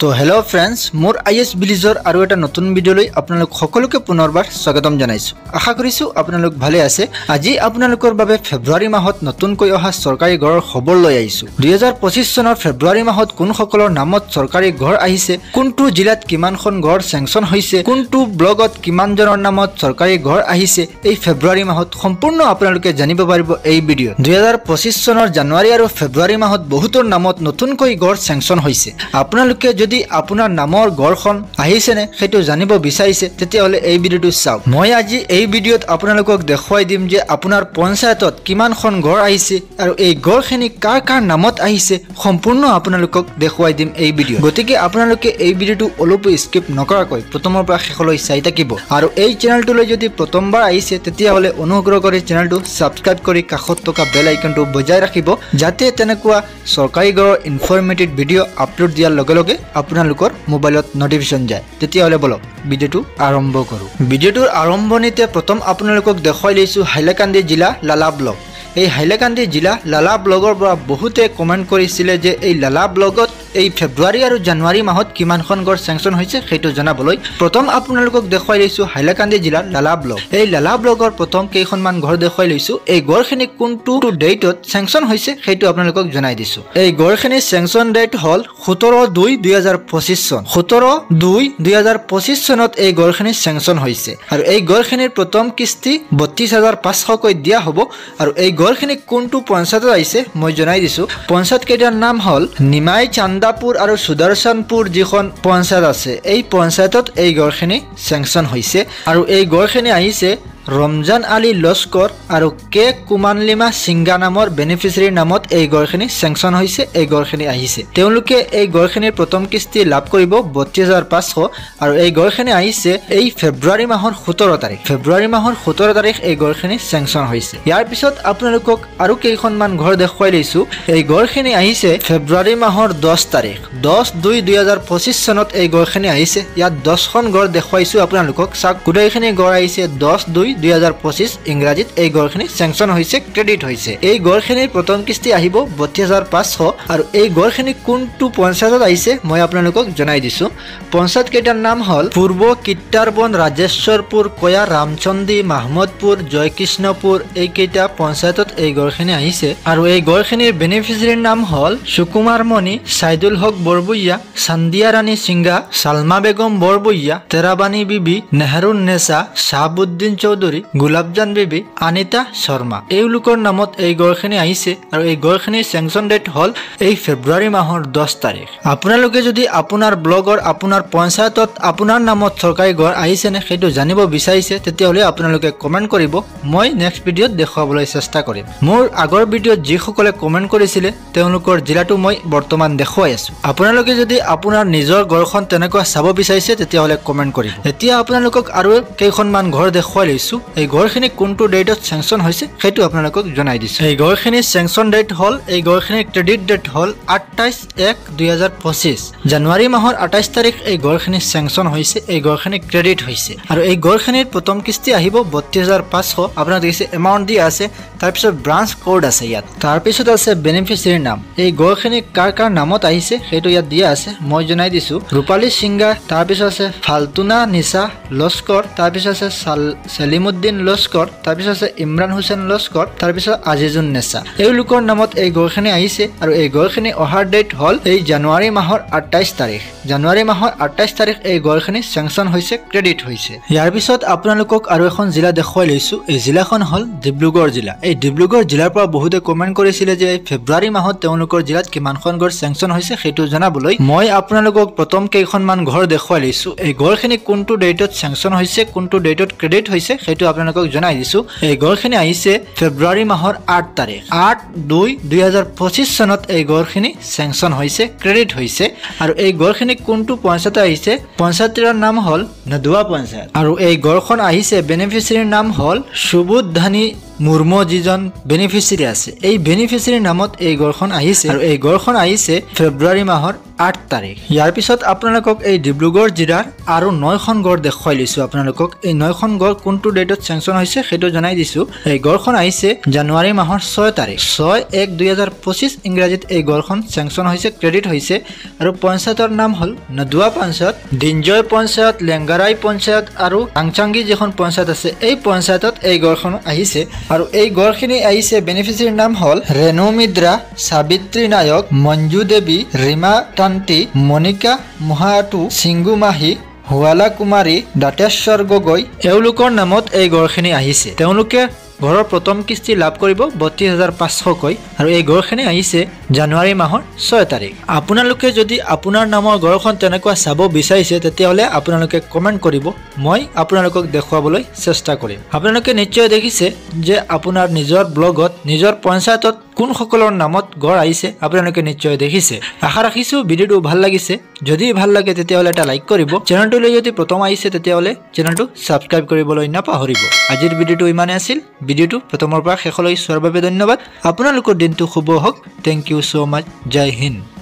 তো hello' friends, মোৰ IS ভিলেজৰ আৰু এটা নতুন ভিডিঅ'লৈ আপোনালোক সকলোকে পুনৰবাৰ স্বাগতম জনাইছোঁ। আশা কৰিছোঁ আপোনালোক ভালে আছে। আজি আপোনালোকৰ বাবে ফেব্ৰুৱাৰী মাহত নতুনকৈ অহা চৰকাৰী ঘৰৰ খবৰ লৈ আহিছোঁ। 2025 চনৰ ফেব্ৰুৱাৰী মাহত কোনসকলৰ নামত চৰকাৰী ঘৰ আহিছে, কোনটো জিলাত কিমানখন ঘৰ চেংচন হৈছে, কোনটো ব্লগত কিমানজনৰ নামত চৰকাৰী ঘৰ আহিছে, এই ফেব্ৰুৱাৰী মাহত সম্পূৰ্ণ আপোনালোকে জানিব পাৰিব এই ভিডিঅ'ত। 2025 চনৰ জানুৱাৰী আৰু ফেব্ৰুৱাৰী মাহত বহুতৰ নামত নতুনকৈ ঘৰ চেংচন হৈছে। আপোনালোকে যদি আপোনাৰ নামৰ ঘৰখন আহিছেনে সেইটো জানিব বিচাৰিছে তেতিয়াহ'লে এই ভিডিঅ'টো চাওক। মই আজি এই ভিডিঅ'ত আপোনালোকক দেখুৱাই দিম যে আপোনাৰ পঞ্চায়তত কিমানখন ঘৰ আহিছে আৰু এই ঘৰখিনি কাৰ কাৰ নামত আহিছে সম্পূৰ্ণ আপোনালোকক দেখুৱাই দিম এই ভিডিঅ'ত। গতিকে আপোনালোকে এই ভিডিঅ'টো অলপো স্কিপ নকৰাকৈ প্ৰথমৰ পৰা শেষলৈ চাই থাকিব। আৰু এই চেনেলটোলৈ যদি প্ৰথমবাৰ আহিছে তেতিয়াহ'লে অনুগ্ৰহ কৰি চেনেলটো ছাবস্ক্ৰাইব কৰি কাষত থকা বেল আইকনটো বজাই ৰাখিব, যাতে তেনেকুৱা চৰকাৰী ঘৰৰ ইনফৰমেটিভ ভিডিঅ' আপলোড দিয়াৰ লগে লগে আপোনালোকৰ মোবাইলত নটিফিকেশ্যন যায়। তেতিয়াহ'লে বলক ভিডিঅ'টো আৰম্ভ কৰোঁ। ভিডিঅ'টোৰ আৰম্ভণিতে প্ৰথম আপোনালোকক দেখুৱাই লৈছোঁ হাইলাকান্দি জিলা লালা ব্লক। এই হাইলাকান্দি জিলা লালা ব্লগৰ পৰা বহুতে কমেণ্ট কৰিছিলে যে এই লালা ব্লগত এই ফেব্ৰুৱাৰী আৰু জানুৱাৰী মাহত কিমানখন ঘৰ চেংচন হৈছে সেইটো জনাবলৈ প্ৰথম আপোনালোকক দেখুৱাই লৈছোঁ হাইলাকান্দি জিলাৰ লালা ব্লক। এই লালা ব্লগৰ প্ৰথম কেইখনমান ঘৰ দেখুৱাই লৈছোঁ। এই ঘৰখিনি কোনটো ডেটত চেংচন হৈছে সেইটো আপোনালোকক জনাই দিছোঁ। এই ঘৰখিনিৰ চেংচন ডেট হ'ল 17/2/2025 চন। 17/2/2025 চনত এই ঘৰখিনি চেংচন হৈছে আৰু এই ঘৰখিনিৰ প্ৰথম কিস্তি 32,500কৈ দিয়া হ'ব। আৰু এই ঘৰখিনি কোনটো পঞ্চায়তত আহিছে মই জনাই দিছোঁ। পঞ্চায়ত কেইটাৰ নাম হ'ল নিমাই, চান্দাপুৰ আৰু সুদৰ্শনপুৰ যিখন পঞ্চায়ত আছে এই পঞ্চায়তত এই ঘৰখিনি চেংচন হৈছে। আৰু এই ঘৰখিনি আহিছে ৰমজান আলী লস্কৰ আৰু কে কুমানলিমা সিংগা নামৰ বেনিফিচিয়াৰীৰ নামত এই ঘৰখিনি চেংচন হৈছে। এই ঘৰখিনি আহিছে, তেওঁলোকে এই ঘৰখিনিৰ প্ৰথম কিস্তি লাভ কৰিব 32,500 আৰু এই ঘৰখিনি আহিছে এই ফেব্ৰুৱাৰী মাহৰ 17 তাৰিখ। ফেব্ৰুৱাৰী মাহৰ 17 তাৰিখ এই ঘৰখিনি চেংচন হৈছে। ইয়াৰ পিছত আপোনালোকক আৰু কেইখনমান ঘৰ দেখুৱাই লৈছোঁ। এই ঘৰখিনি আহিছে ফেব্ৰুৱাৰী মাহৰ 10 তাৰিখ। 10/2/2025 চনত এই ঘৰখিনি আহিছে। ইয়াত 10খন ঘৰ দেখুৱাইছোঁ আপোনালোকক। চাওক, গোটেইখিনি ঘৰ আহিছে 10/2/2025 ইংৰাজীত এই ঘৰখিনি চেংচন হৈছে, ক্ৰেডিট হৈছে। এই ঘৰখিনিৰ প্ৰথম কিস্তি আহিব 32,500 আৰু এই ঘৰখিনি কোনটো পঞ্চায়তত আহিছে মই আপোনালোকক জনাই দিছোঁ। পঞ্চায়ত কেইটাৰ নাম হ'ল পূৰ্ব কিত্তাৰবন, ৰাজেশ্বৰপুৰ, কয়া, ৰামচন্দ্ৰী, মাহমুদপুৰ, জয়কৃষ্ণপুৰ। এইকেইটা পঞ্চায়তত এই ঘৰখিনি আহিছে আৰু এই ঘৰখিনিৰ বেনিফিচিয়াৰীৰ নাম হ'ল সুকুমাৰ মণি, ছাইদুল হক বৰবুইয়া, চান্দিয়া ৰাণী সিংহা, ছালমা বেগম বৰবুইয়া, তেৰাবানী বিবি, নেহৰুন নেছা, শাহাবুদ্দিন চৌধুৰী, গোলাবজান বিবি, আনিতা শৰ্মা। এওঁলোকৰ নামত এই ঘৰখিনি আহিছে আৰু এই ঘৰখিনিৰ চেংচন ডেট হ'ল এই ফেব্ৰুৱাৰী মাহৰ 10 তাৰিখ। আপোনালোকে যদি আপোনাৰ ব্লগৰ আপোনাৰ পঞ্চায়তত আপোনাৰ নামত চৰকাৰী ঘৰ আহিছেনে সেইটো জানিব বিচাৰিছে তেতিয়াহ'লে আপোনালোকে কমেণ্ট কৰিব। মই নেক্সট ভিডিঅ'ত দেখুৱাবলৈ চেষ্টা কৰিম। মোৰ আগৰ ভিডিঅ'ত যিসকলে কমেণ্ট কৰিছিলে তেওঁলোকৰ জিলাটো মই বৰ্তমান দেখুৱাই আছোঁ। আপোনালোকে যদি আপোনাৰ নিজৰ ঘৰখন তেনেকুৱা চাব বিচাৰিছে তেতিয়াহ'লে কমেণ্ট কৰিব। এতিয়া আপোনালোকক আৰু কেইখনমান ঘৰ দেখুৱাই লৈছোঁ। এই ঘৰখিনি কোনটো ডেটত চেংচন হৈছে সেইটো আপোনালোকক জনাই দিছোঁ। এই ঘৰখিনিৰ চেংচন ডেট হ'ল, এই ঘৰখিনিৰ ক্ৰেডিট ডেট হ'ল 28/1/2025। জানুৱাৰী মাহৰ 28 তাৰিখ এই ঘৰখিনি চেংচন হৈছে, এই ঘৰখিনি ক্ৰেডিট হৈছে আৰু এই ঘৰখিনিৰ প্ৰথম কিস্তি আহিব 32,500। আপোনাক দেখিছে এমাউণ্ট দিয়া আছে, তাৰপিছত ব্ৰাঞ্চ কোড আছে ইয়াত, তাৰপিছত আছে বেনিফিচিয়াৰীৰ নাম। এই ঘৰখিনি কাৰ কাৰ নামত আহিছে সেইটো ইয়াত দিয়া আছে, মই জনাই দিছোঁ। ৰূপালী সিংহা, তাৰপিছত আছে ফাল্টুনা নিচা লস্কৰ, তাৰপিছত আছে চেলিমুদ্দিন লস্কৰ, তাৰপিছত আছে ইমৰান হুছেইন লস্কৰ, তাৰপিছত আজিজুন নেছা। এওঁলোকৰ নামত এই ঘৰখিনি আহিছে আৰু এই ঘৰখিনি অহাৰ ডেট হ'ল এই জানুৱাৰী মাহৰ 28 তাৰিখ। জানুৱাৰী মাহৰ 28 তাৰিখ এই ঘৰখিনি চেংচন হৈছে, ক্ৰেডিট হৈছে। ইয়াৰ পিছত আপোনালোকক আৰু এখন জিলা দেখুৱাই লৈছোঁ। এই জিলাখন হ'ল ডিব্ৰুগড় জিলা। এই ডিব্ৰুগড় জিলাৰ পৰা বহুতে কমেণ্ট কৰিছিলে যে ফেব্ৰুৱাৰী মাহত তেওঁলোকৰ জিলাত কিমানখন ঘৰ চেংচন হৈছে সেইটো জনাবলৈ মই আপোনালোকক প্ৰথম কেইখনমান ঘৰ দেখুৱাই লৈছোঁ। এই ঘৰখিনি কোনটো ডেটত চেংচন হৈছে, কোনটো ডেটত ক্ৰেডিট হৈছে সেইটো আপোনালোকক জনাই দিছোঁ। এই ঘৰখিনি আহিছে ফেব্ৰুৱাৰী মাহৰ 8 তাৰিখ। 8/2/2025 চনত এই ঘৰখিনি চেংচন হৈছে, ক্ৰেডিট হৈছে আৰু এই ঘৰখিনি কোনটো পঞ্চায়ত আহিছে, পঞ্চায়তৰ নাম হ'ল নদুৱা পঞ্চায়ত আৰু এই ঘৰখন আহিছে বেনিফিচিয়াৰীৰ নাম হ'ল সুবোধ ধানী মুৰ্মু, যিজন বেনিফিচিয়াৰী আছে এই বেনিফিচিয়াৰীৰ নামত এই ঘৰখন আহিছে আৰু এই ঘৰখন আহিছে ফেব্ৰুৱাৰী মাহৰ 8 তাৰিখ ইয়াৰ পিছত আপোনালোকক এই ডিব্ৰুগড় জিলাৰ আৰু 9খন গড় দেখুৱাই লৈছো আপোনালোকক এই 9খন গড় কোনটো ডেটত স্যাংচন হৈছে সেইটো জনাই দিছো এই গড়খন আহিছে জানুৱাৰী মাহৰ 6 তাৰিখ 6/1/2025 ইংৰাজীত এই গড়খন স্যাংচন হৈছে ক্ৰেডিট হৈছে আৰু পঞ্চায়তৰ নাম হল নদুৱা পঞ্চায়ত দিনজয় পঞ্চায়ত লেংগাৰাই পঞ্চায়ত আৰু আংচাংগি যেখন পঞ্চায়ত আছে এই পঞ্চায়তত এই গড়খন আহিছে আৰু এই গড়খিনি আহিছে বেনিফিচিয়াৰীৰ নাম হল ৰেণু মিদ্ৰা সাবিত্ৰী নায়ক মঞ্জু দেৱী ৰীমা টান্তি মনিকা মহাটু সিংগু মাহি হুৱালা কুমাৰী দাতেশ্বৰ গগৈ এওঁলোকৰ নামত এই গড়খিনি আহিছে তেওঁলোকে ঘৰৰ প্ৰথম কিস্তি লাভ কৰিব ৩২৫০০ কৈ আৰু এই গড়খিনি আহিছে জানুৱাৰী মাহৰ 6 তাৰিখ আপোনালোকে যদি আপোনাৰ নামৰ গড়খন তেনেকুৱা চাব বিচাৰিছে তেতিয়াহলে আপোনালোকে কমেন্ট কৰিব মই আপোনালোকক দেখুৱাবলৈ চেষ্টা কৰিম আপোনালোকে নিশ্চয় দেখিছে যে আপোনাৰ নিজৰ ব্লগত নিজৰ পঞ্চায়তত কোন সকলৰ নামত গড় আহিছে আপোনালোকে নিশ্চয় দেখিছে আশা ৰাখিছো ভিডিওটো ভাল লাগিছে যদি ভাল লাগে তেতিয়াহলে এটা লাইক কৰিব চেনেলটোলৈ যদি প্ৰথম আহিছে তেতিয়াহলে চেনেলটো সাবস্ক্ৰাইব কৰিবলৈ নাপাহৰিব আজিৰ ভিডিওটো ইমানে আছিল ভিডিওটো প্ৰথমৰ পৰা শেষলৈ চোৱাৰ বাবে ধন্যবাদ আপোনালোকৰ দিনটো শুভ হওক থ্যাংক ইউ সো মাচ জয় হিন্দ